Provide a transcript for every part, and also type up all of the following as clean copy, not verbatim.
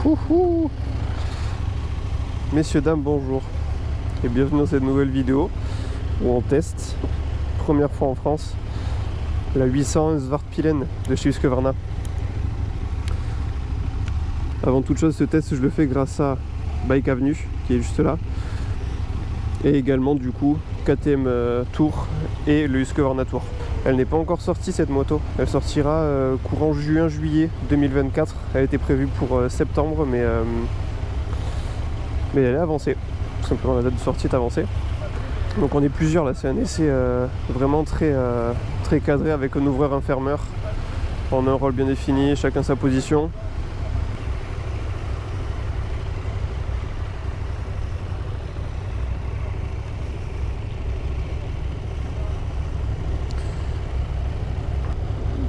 Houhou. Messieurs, dames, bonjour et bienvenue dans cette nouvelle vidéo où on teste, première fois en France, la 801 Svartpilen de chez Husqvarna. Avant toute chose, ce test je le fais grâce à Bike Avenue qui est juste là, et également du coup KTM Tour et le Husqvarna Tour. Elle n'est pas encore sortie cette moto, elle sortira courant juin-juillet 2024. Elle était prévue pour septembre, mais elle est avancée. Tout simplement, la date de sortie est avancée. Donc on est plusieurs là, c'est un essai vraiment très cadré avec un ouvreur, un fermeur. On a un rôle bien défini, chacun sa position.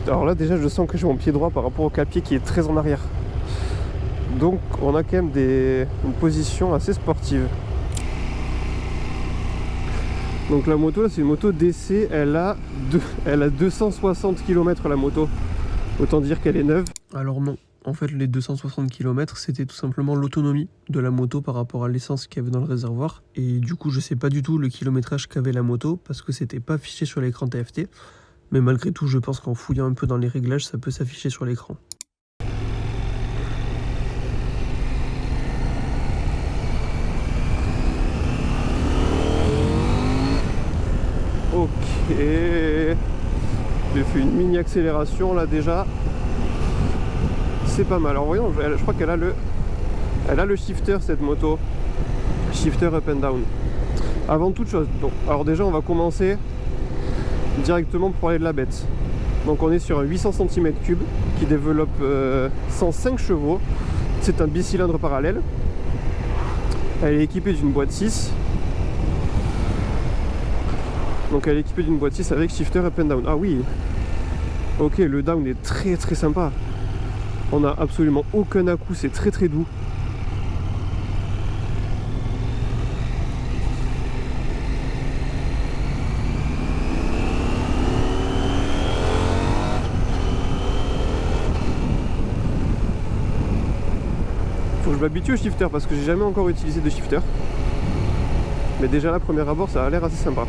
Alors là déjà je sens que j'ai mon pied droit par rapport au clapier qui est très en arrière. Donc on a quand même une position assez sportive. Donc la moto là c'est une moto d'essai, elle a 260 km la moto. Autant dire qu'elle est neuve. Alors non, en fait les 260 km c'était tout simplement l'autonomie de la moto par rapport à l'essence qu'il y avait dans le réservoir. Et du coup je sais pas du tout le kilométrage qu'avait la moto parce que c'était pas affiché sur l'écran TFT. Mais malgré tout, je pense qu'en fouillant un peu dans les réglages, ça peut s'afficher sur l'écran. Ok. J'ai fait une mini accélération là déjà. C'est pas mal. Alors voyons, je crois qu'elle a le shifter cette moto. Shifter up and down. Avant toute chose, bon, alors déjà on va commencer directement pour parler de la bête. Donc on est sur un 800 cm3 qui développe 105 chevaux. C'est un bicylindre parallèle. Elle est équipée d'une boîte 6. Donc elle est équipée d'une boîte 6 avec shifter up and down. Ah oui. Ok, le down est très très sympa. On a absolument aucun à-coup, c'est très très doux. Faut que je m'habitue au shifter parce que j'ai jamais encore utilisé de shifter. Mais déjà là, premier abord, ça a l'air assez sympa.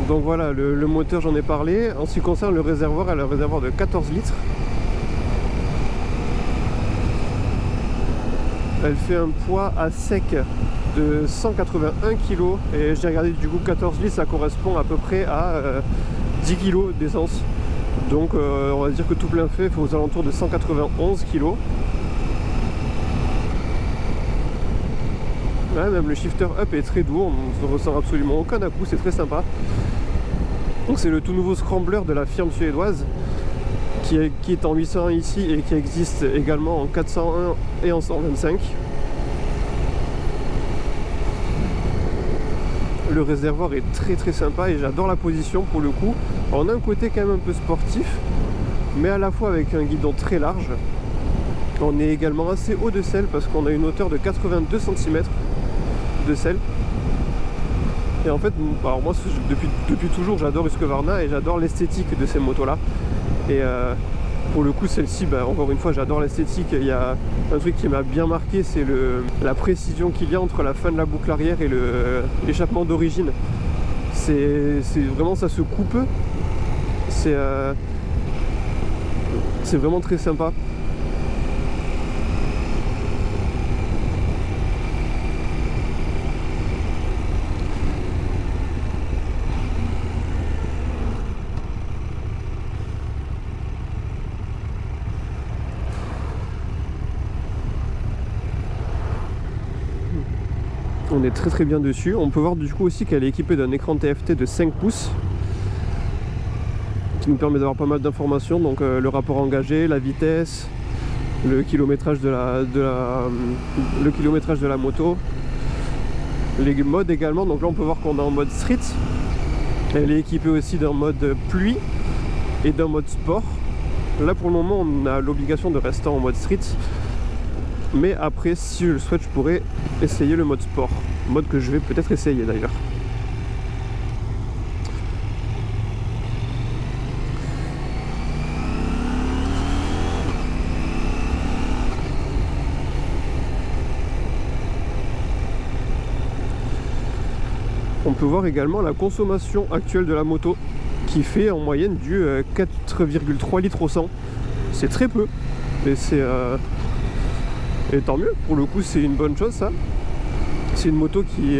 Donc voilà, le moteur j'en ai parlé. En ce qui concerne le réservoir, elle a un réservoir de 14 litres. Elle fait un poids à sec de 181 kg. Et j'ai regardé du coup 14 litres, ça correspond à peu près à 10 kg d'essence. Donc on va dire que tout plein fait aux alentours de 191 kg. Ouais, même le shifter up est très doux, on ne ressent absolument aucun à-coup, c'est très sympa. Donc c'est le tout nouveau scrambler de la firme suédoise qui est en 801 ici et qui existe également en 401 et en 125. Le réservoir est très très sympa et j'adore la position pour le coup. On a un côté quand même un peu sportif, mais à la fois avec un guidon très large. On est également assez haut de selle parce qu'on a une hauteur de 82 cm de selle. Et en fait, alors moi depuis toujours j'adore Husqvarna et j'adore l'esthétique de ces motos là. Et pour le coup celle-ci, encore une fois j'adore l'esthétique. Il y a un truc qui m'a bien marqué, c'est la précision qu'il y a entre la fin de la boucle arrière et l'échappement d'origine. C'est vraiment, ça se coupe. C'est vraiment très sympa. On est très très bien dessus. On peut voir du coup aussi qu'elle est équipée d'un écran TFT de 5 pouces qui nous permet d'avoir pas mal d'informations, donc le rapport engagé, la vitesse, le kilométrage de la moto, les modes également. Donc là on peut voir qu'on est en mode street. Elle est équipée aussi d'un mode pluie et d'un mode sport. Là pour le moment on a l'obligation de rester en mode street, mais après si je le souhaite je pourrais essayer le mode sport, mode que je vais peut-être essayer d'ailleurs. peux voir également la consommation actuelle de la moto qui fait en moyenne du 4,3 litres au 100. C'est très peu, mais c'est et tant mieux, pour le coup c'est une bonne chose ça. C'est une moto qui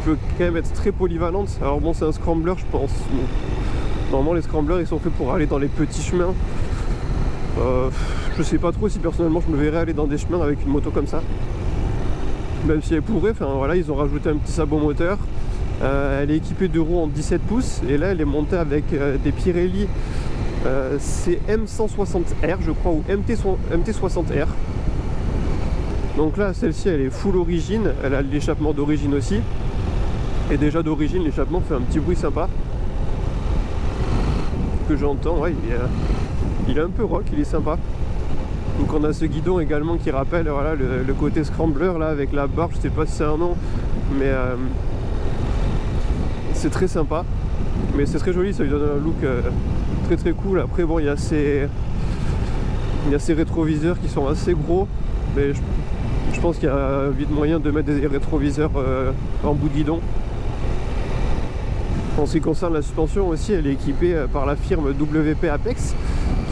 peut quand même être très polyvalente. Alors bon, c'est un scrambler je pense. Normalement les scramblers ils sont faits pour aller dans les petits chemins. Je sais pas trop si personnellement je me verrais aller dans des chemins avec une moto comme ça. Même si elle pourrait, enfin voilà, ils ont rajouté un petit sabot moteur. Elle est équipée de roues en 17 pouces et là elle est montée avec des Pirelli c'est M160R je crois, ou MT60R. Donc là celle-ci elle est full origine, elle a l'échappement d'origine aussi. Et déjà d'origine l'échappement fait un petit bruit sympa que j'entends, ouais, il est un peu rock, il est sympa. Donc on a ce guidon également qui rappelle voilà, le côté scrambler là avec la barre, je sais pas si c'est un nom, mais c'est très sympa. Mais c'est très joli, ça lui donne un look très très cool. Après bon, il y a ces rétroviseurs qui sont assez gros, mais je pense qu'il y a vite moyen de mettre des rétroviseurs en bout de guidon. En ce qui concerne la suspension aussi, elle est équipée par la firme WP Apex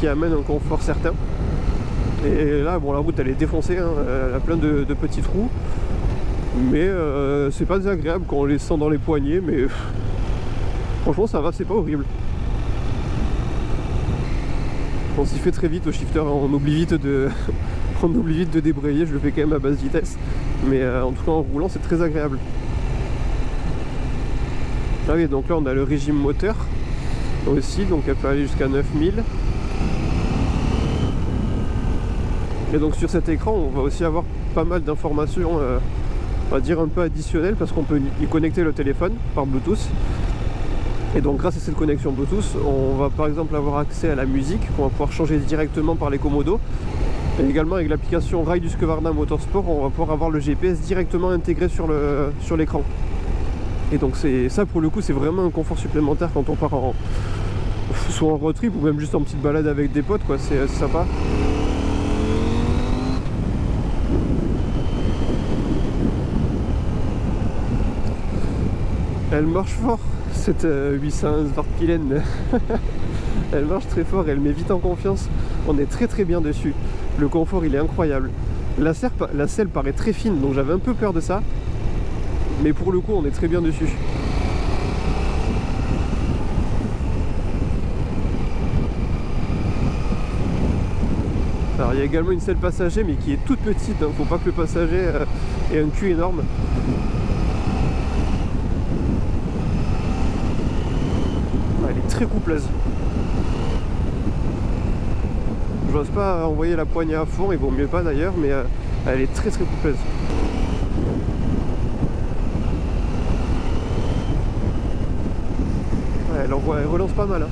qui amène un confort certain. Et là, bon, la route elle est défoncée, hein, elle a plein de petits trous, mais c'est pas désagréable quand on les sent dans les poignets, mais franchement ça va, c'est pas horrible. On s'y fait très vite au shifter, hein, on oublie vite de débrayer, je le fais quand même à basse vitesse, mais en tout cas en roulant c'est très agréable. Ah oui, donc là on a le régime moteur aussi, donc elle peut aller jusqu'à 9000. Et donc sur cet écran on va aussi avoir pas mal d'informations on va dire un peu additionnelles, parce qu'on peut y connecter le téléphone par Bluetooth. Et donc grâce à cette connexion Bluetooth on va par exemple avoir accès à la musique qu'on va pouvoir changer directement par les commodos. Et également avec l'application Ride Husqvarna Motorsport on va pouvoir avoir le GPS directement intégré sur l'écran. Et donc ça pour le coup c'est vraiment un confort supplémentaire quand on part soit en road trip ou même juste en petite balade avec des potes quoi, c'est sympa. Elle marche fort cette 811 Wartpilen. Elle marche très fort, elle met vite en confiance. On est très très bien dessus. Le confort il est incroyable. La selle paraît très fine donc j'avais un peu peur de ça. Mais pour le coup on est très bien dessus. Alors il y a également une selle passager mais qui est toute petite, hein. Faut pas que le passager ait un cul énorme. Elle est très coupleuse. J'ose pas envoyer la poignée à fond, il vaut mieux pas d'ailleurs, mais elle est très très coupleuse. Ouais, elle relance pas mal, hein.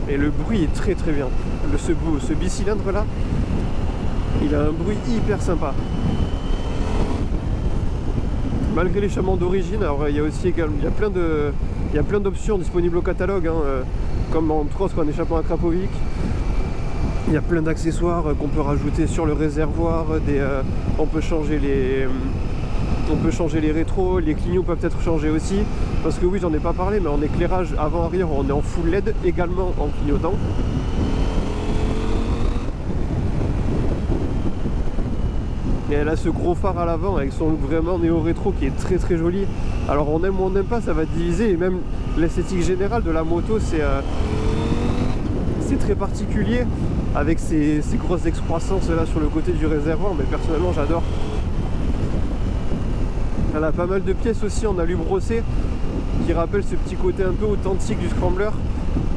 Et le bruit est très très bien. Ce bicylindre là, il a un bruit hyper sympa. Malgré l'échappement d'origine, alors il y a aussi également, il y a plein d'options disponibles au catalogue, hein, comme entre autres un échappement à Krapovic. Il y a plein d'accessoires qu'on peut rajouter sur le réservoir, on peut changer les rétros, les clignots peuvent être changés aussi. Parce que oui, j'en ai pas parlé, mais en éclairage avant-arrière, on est en full LED, également en clignotant. Et elle a ce gros phare à l'avant avec son look vraiment néo-rétro qui est très très joli. Alors on aime ou on n'aime pas, ça va diviser. Et même l'esthétique générale de la moto, c'est très particulier. Avec ces grosses excroissances là sur le côté du réservoir, mais personnellement j'adore. Elle a pas mal de pièces aussi en alu brossé qui rappellent ce petit côté un peu authentique du scrambler.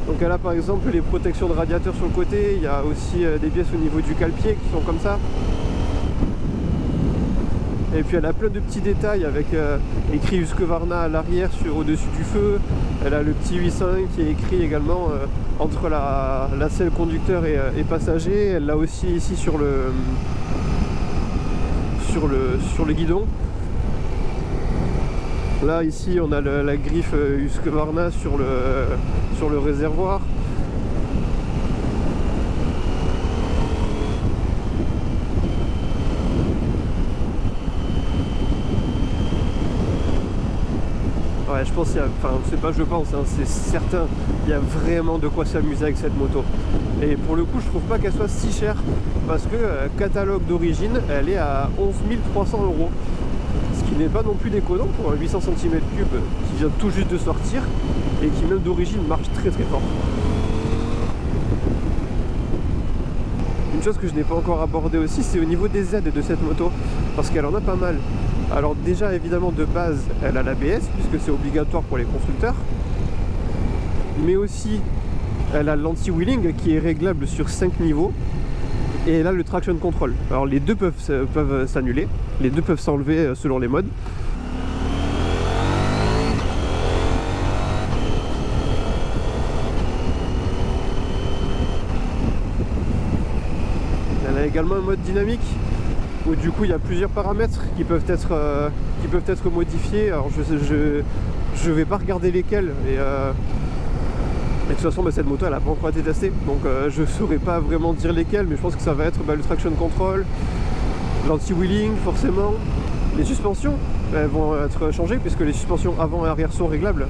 Donc elle a par exemple les protections de radiateur sur le côté, il y a aussi des pièces au niveau du cale-pied qui sont comme ça. Et puis elle a plein de petits détails avec écrit Husqvarna à l'arrière au-dessus du feu. Elle a le petit 805 qui est écrit également entre la selle conducteur et passager. Elle l'a aussi ici sur le guidon. Là ici on a la griffe Husqvarna sur le réservoir. Ouais, je pense qu'il y a, enfin c'est pas je pense, hein, c'est certain, il y a vraiment de quoi s'amuser avec cette moto. Et pour le coup, je trouve pas qu'elle soit si chère, parce que catalogue d'origine, elle est à 11 300 €. Ce qui n'est pas non plus déconnant pour un 800 cm3 qui vient tout juste de sortir et qui même d'origine marche très très fort. Une chose que je n'ai pas encore abordée aussi, c'est au niveau des aides de cette moto, parce qu'elle en a pas mal. Alors déjà évidemment de base elle a l'ABS puisque c'est obligatoire pour les constructeurs, mais aussi elle a l'anti-wheeling qui est réglable sur 5 niveaux, et elle a le traction control. Alors les deux peuvent s'annuler, les deux peuvent s'enlever selon les modes. Elle a également un mode dynamique où du coup il y a plusieurs paramètres qui peuvent être modifiés. Alors je vais pas regarder lesquels, et de toute façon cette moto elle a pas encore été testée, donc je saurais pas vraiment dire lesquels, mais je pense que ça va être le traction control, l'anti-wheeling forcément. Les suspensions elles vont être changées puisque les suspensions avant et arrière sont réglables.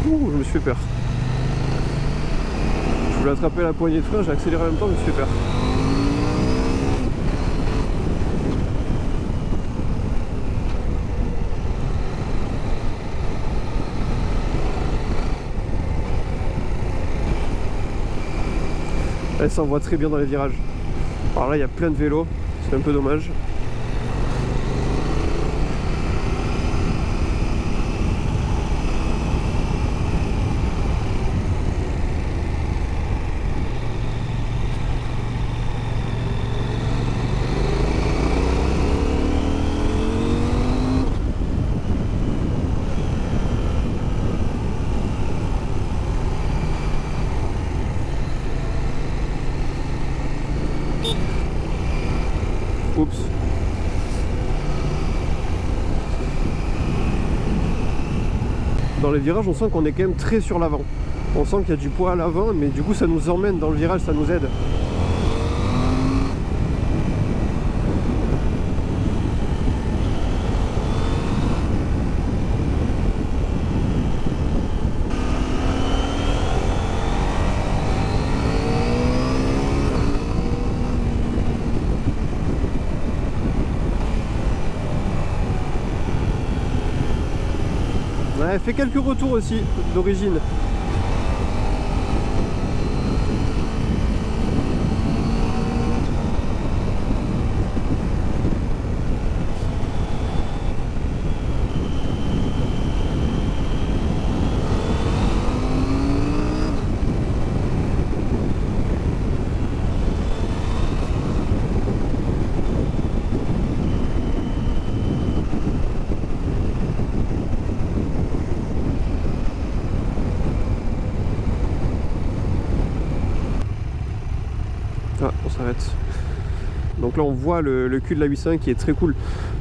Ouh, je me suis fait peur. Je voulais attraper la poignée de frein, j'ai accéléré en même temps, je me suis fait peur. Elle s'envoie très bien dans les virages. Alors là il y a plein de vélos, c'est un peu dommage. Oups. Dans les virages, on sent qu'on est quand même très sur l'avant. On sent qu'il y a du poids à l'avant, mais du coup ça nous emmène dans le virage, ça nous aide. Ouais, elle fait quelques retours aussi d'origine. Ah, on s'arrête. Donc là on voit le cul de la 8.5 qui est très cool.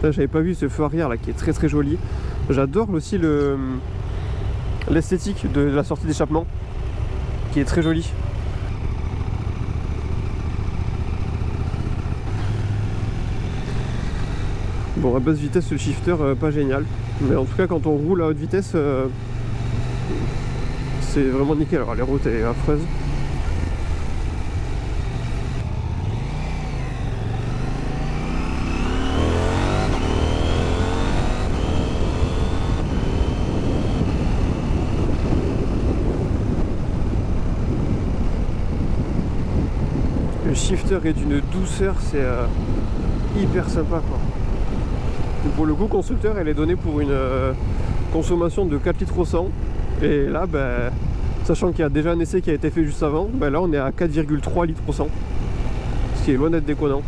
Là j'avais pas vu ce feu arrière là qui est très très joli. J'adore aussi l'esthétique de la sortie d'échappement qui est très jolie. Bon, à basse vitesse le shifter pas génial, mais en tout cas quand on roule à haute vitesse c'est vraiment nickel. Alors les routes elle est affreuse. Le shifter est d'une douceur, c'est hyper sympa quoi. Et pour le coup, constructeur, elle est donnée pour une consommation de 4 litres au 100. Et là, ben, sachant qu'il y a déjà un essai qui a été fait juste avant, ben là on est à 4,3 litres au 100. Ce qui est loin d'être déconnant.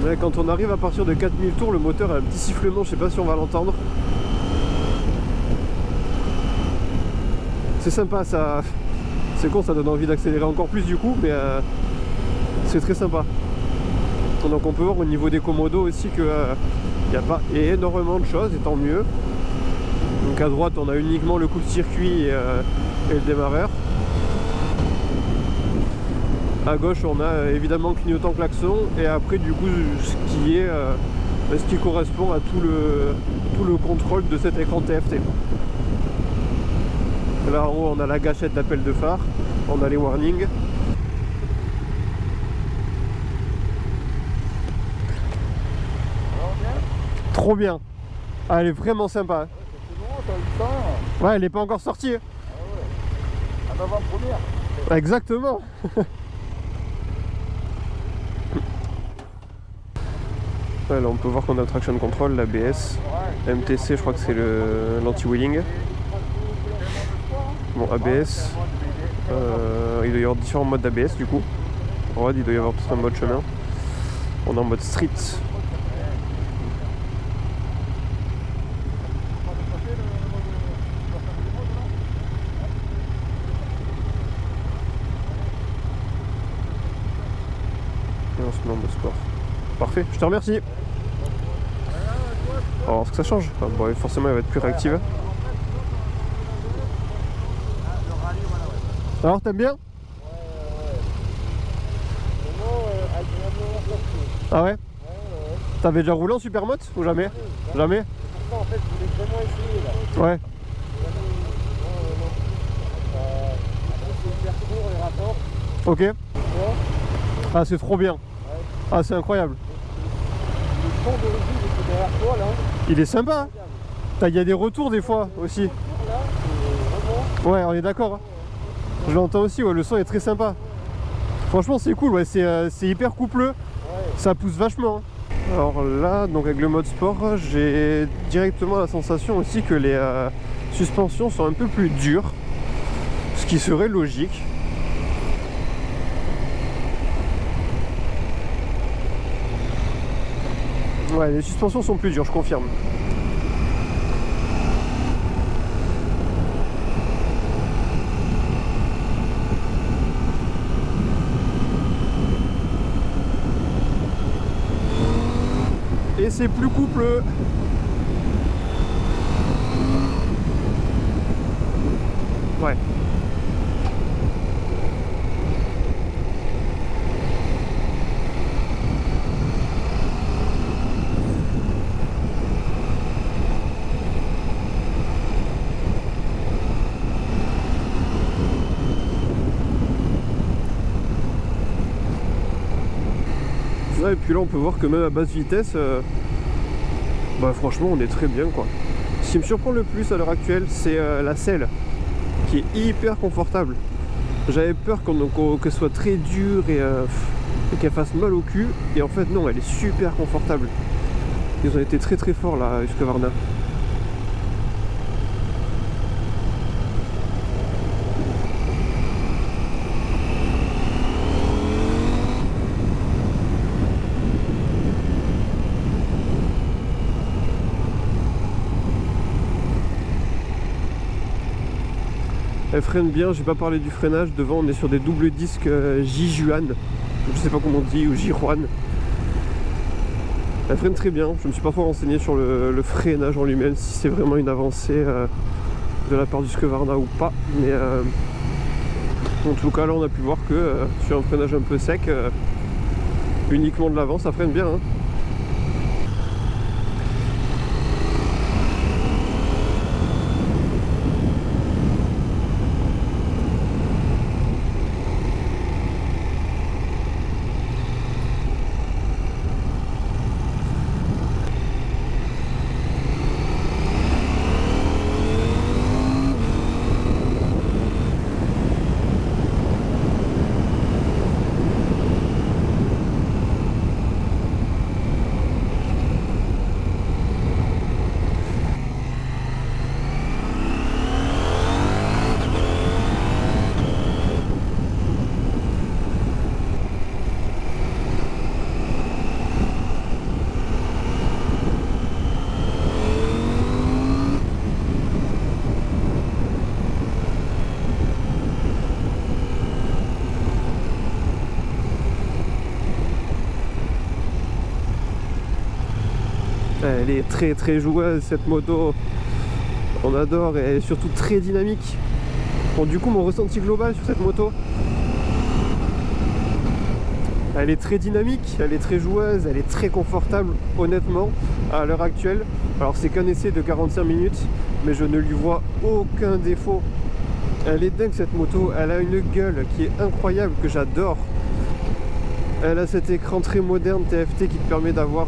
Ouais, quand on arrive à partir de 4000 tours, le moteur a un petit sifflement, je sais pas si on va l'entendre. C'est sympa, ça. C'est con, ça donne envie d'accélérer encore plus du coup, mais c'est très sympa. Donc on peut voir au niveau des commodos aussi qu'il n'y a pas énormément de choses, et tant mieux. Donc à droite on a uniquement le coupe-circuit et le démarreur. À gauche on a évidemment clignotant klaxon, et après du coup ce qui correspond à tout le contrôle de cet écran TFT. Là en haut on a la gâchette d'appel de phare, on a les warnings. Trop bien. Ah, elle est vraiment sympa. Ouais, elle n'est pas encore sortie. Ah ouais. En avant-première. Exactement. Ouais, là on peut voir qu'on a le traction control, l'ABS, MTC, je crois que c'est l'anti-wheeling. Bon, ABS, il doit y avoir différents modes d'ABS du coup. En vrai, il doit y avoir peut-être un mode chemin. On est en mode street. Et on se met en mode sport. Parfait, je te remercie. Alors, est-ce que ça change? Bon, forcément, elle va être plus réactive. Alors, t'aimes bien? Ah ouais? T'avais déjà roulé en supermoto ou jamais? Jamais? En fait, je voulais vraiment essayer là. Ouais. C'est hyper court les rapports. Ok. Ouais. Ah, c'est trop bien. Ah, c'est incroyable. Le son de revue qui est derrière toi là. Il est sympa. Il y a des retours des fois aussi. Là, c'est vraiment. Ouais, on est d'accord. Hein. Je l'entends aussi, ouais, le son est très sympa. Franchement, c'est cool, ouais, c'est hyper coupleux. Ça pousse vachement. Hein. Alors là, donc avec le mode sport, j'ai directement la sensation aussi que les suspensions sont un peu plus dures. Ce qui serait logique. Ouais, les suspensions sont plus dures, je confirme. Et c'est plus coupleux. Ouais. Ouais, et puis là on peut voir que même à basse vitesse, bah franchement on est très bien quoi. Ce qui me surprend le plus à l'heure actuelle, c'est la selle qui est hyper confortable. J'avais peur que ce soit très dur et qu'elle fasse mal au cul, et en fait non, elle est super confortable. Ils ont été très très forts là, Husqvarna. Elle freine bien, j'ai pas parlé du freinage. Devant on est sur des doubles disques Jijuan, je sais pas comment on dit, ou Jijuan. Elle freine très bien, je me suis pas trop renseigné sur le freinage en lui-même, si c'est vraiment une avancée de la part du Husqvarna ou pas. Mais en tout cas là on a pu voir que sur un freinage un peu sec, uniquement de l'avant ça freine bien. Hein. Elle est très très joueuse cette moto. On adore et elle est surtout très dynamique. Bon, du coup mon ressenti global sur cette moto, elle est très dynamique, elle est très joueuse, elle est très confortable honnêtement à l'heure actuelle. Alors c'est qu'un essai de 45 minutes, mais je ne lui vois aucun défaut. Elle est dingue cette moto, elle a une gueule qui est incroyable, que j'adore. Elle a cet écran très moderne TFT qui te permet d'avoir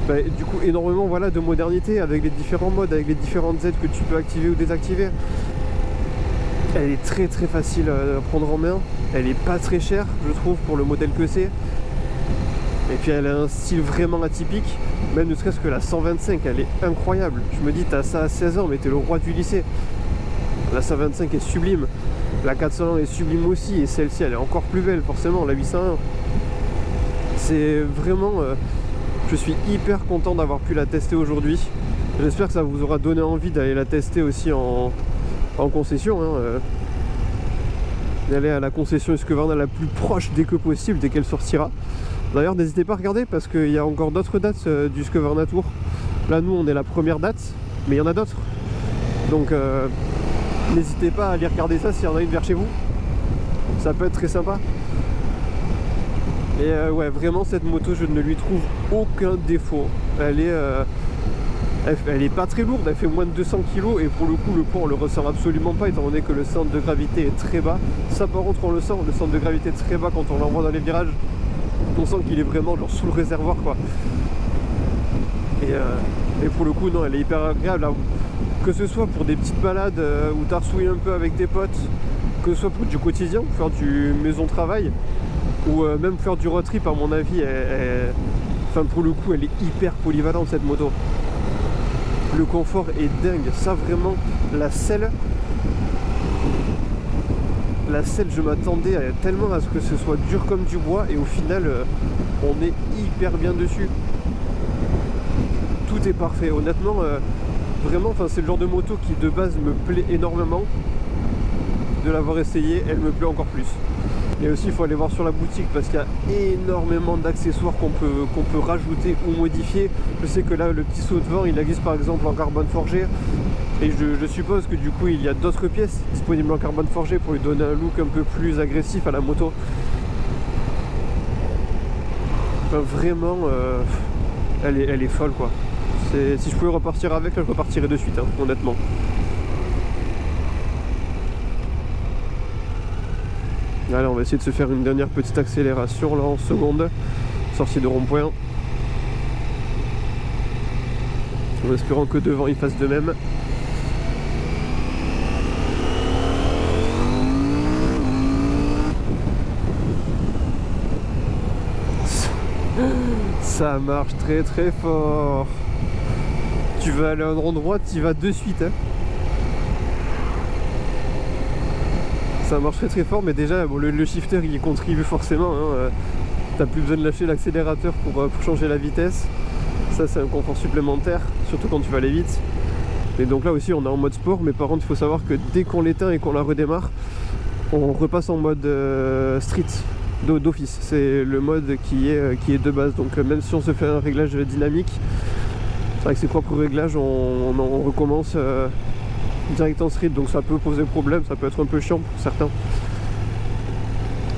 du coup énormément voilà, de modernité avec les différents modes, avec les différentes aides que tu peux activer ou désactiver. Elle est très très facile à prendre en main, elle est pas très chère je trouve pour le modèle que c'est. Et puis elle a un style vraiment atypique, même ne serait-ce que la 125, elle est incroyable. Je me dis t'as ça à 16 ans mais t'es le roi du lycée. La 125 est sublime, la 401 est sublime aussi, et celle-ci elle est encore plus belle forcément, la 801. C'est vraiment... je suis hyper content d'avoir pu la tester aujourd'hui. J'espère que ça vous aura donné envie d'aller la tester aussi en concession. D'aller à la concession Husqvarna la plus proche dès que possible, dès qu'elle sortira. D'ailleurs n'hésitez pas à regarder parce qu'il y a encore d'autres dates du Husqvarna Tour. Là nous on est la première date, mais il y en a d'autres. Donc n'hésitez pas à aller regarder ça s'il y en a une vers chez vous. Ça peut être très sympa. Et ouais, vraiment cette moto je ne lui trouve aucun défaut. Elle est pas très lourde, elle fait moins de 200 kg et pour le coup le poids on le ressent absolument pas étant donné que le centre de gravité est très bas. Ça par contre on le sent, le centre de gravité est très bas quand on l'envoie dans les virages. On sent qu'il est vraiment genre sous le réservoir quoi. Et pour le coup non, elle est hyper agréable. Que ce soit pour des petites balades où t'arsouilles un peu avec tes potes, que ce soit pour du quotidien, pour faire du maison-travail, ou même faire du road trip à mon avis, enfin pour le coup elle est hyper polyvalente cette moto. Le confort est dingue, ça vraiment, la selle je m'attendais tellement à ce que ce soit dur comme du bois et au final on est hyper bien dessus. Tout est parfait, honnêtement, vraiment c'est le genre de moto qui de base me plaît énormément. De l'avoir essayé, elle me plaît encore plus. Et aussi il faut aller voir sur la boutique parce qu'il y a énormément d'accessoires qu'on peut rajouter ou modifier. Je sais que là le petit saut de vent il existe par exemple en carbone forgé. Et je suppose que du coup il y a d'autres pièces disponibles en carbone forgé pour lui donner un look un peu plus agressif à la moto. Enfin, vraiment elle est folle quoi. Si je pouvais repartir avec, là je repartirais de suite honnêtement. Allez, on va essayer de se faire une dernière petite accélération là en seconde, sortie de rond-point. En espérant que devant il fasse de même. Ça marche très très fort. Tu vas aller à un endroit, tu y vas de suite. Ça marche très très fort, mais déjà bon, le shifter il y contribue forcément. T'as plus besoin de lâcher l'accélérateur pour changer la vitesse. Ça c'est un confort supplémentaire, surtout quand tu vas aller vite. Et donc là aussi on est en mode sport, mais par contre il faut savoir que dès qu'on l'éteint et qu'on la redémarre, on repasse en mode street d'office. C'est le mode qui est de base. Donc même si on se fait un réglage dynamique, avec ses propres réglages, on recommence direct en street, donc ça peut poser problème, ça peut être un peu chiant pour certains.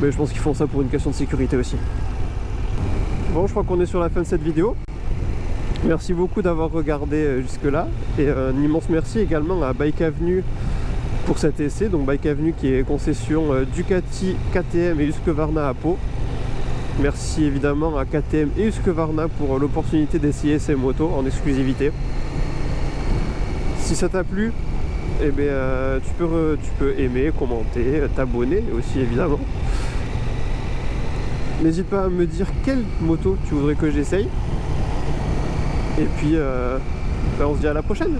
Mais je pense qu'ils font ça pour une question de sécurité aussi. Bon, je crois qu'on est sur la fin de cette vidéo. Merci beaucoup d'avoir regardé jusque là. Et un immense merci également à Bike Avenue pour cet essai. Donc Bike Avenue qui est concession Ducati, KTM et Husqvarna à Pau. Merci évidemment à KTM et Husqvarna pour l'opportunité d'essayer ces motos en exclusivité. Si ça t'a plu, eh bien, tu peux aimer, commenter, t'abonner aussi évidemment. N'hésite pas à me dire quelle moto tu voudrais que j'essaye. Et puis on se dit à la prochaine.